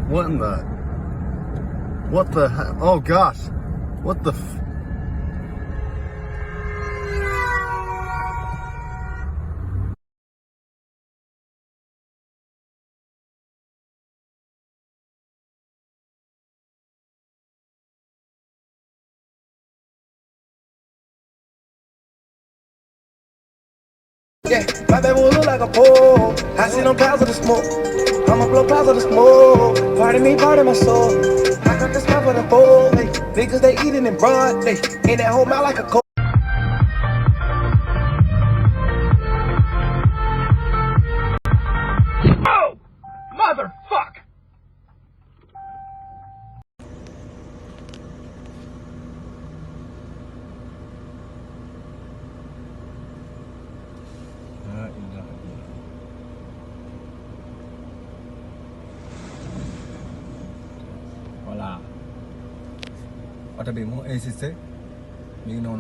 What in the? What the? Oh gosh! What the? Yeah, my baby will look like a pole. I see them clouds of the smoke. I'ma blow clouds of the smoke. Pardon me, pardon my soul. I got the stuff for the bowl. Hey, niggas they eating in broad. They in that whole mouth like a cold. Oh, motherfuck! Voilà. Ở đây mo ACC. Mình nó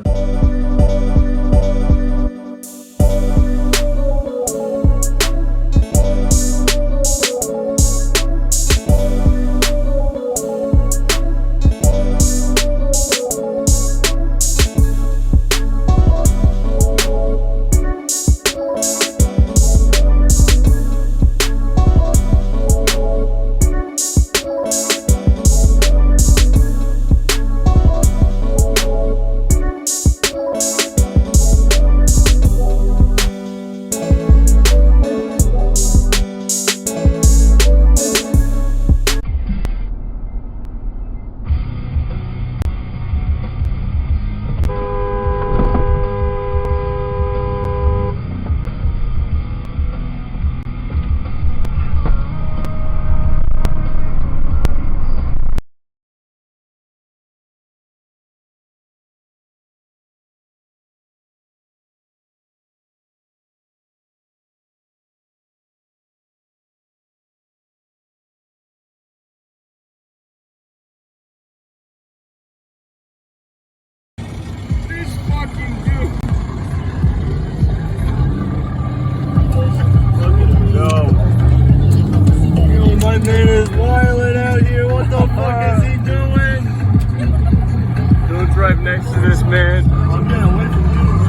My man is wilding out here. What the fuck is he doing? Don't drive next to this man. I'm gonna wait for you.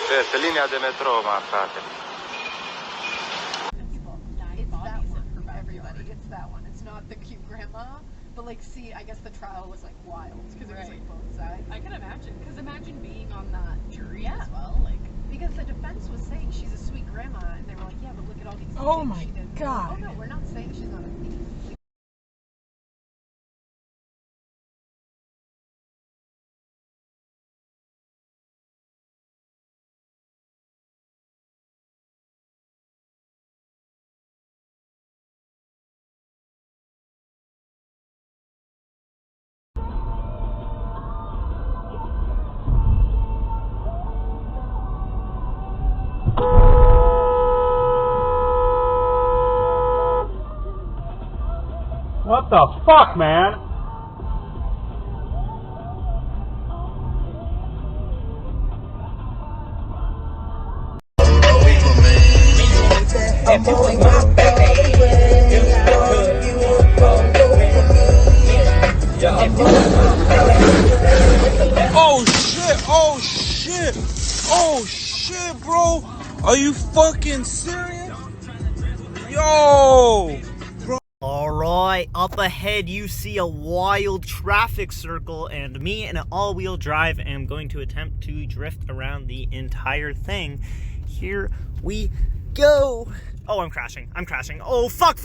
Questa linea di metro, ma frate. It's that one from everybody. It's that one. It's not the cute grandma. But like, see, I guess the trial was like wild because it was like both sides. I can imagine. Because imagine being on that jury as Yeah. well. Like, Because the defense was saying she's a sweet grandma, and they were like, yeah, but look at all these Oh things my she did. God. Oh no, we're not saying she's not a thief. What the fuck, man? I'm pulling my baby. Are you fucking serious? Yo! Alright, up ahead you see a wild traffic circle, and me in an all-wheel drive am going to attempt to drift around the entire thing. Here we go! Oh, I'm crashing. Oh, fuck!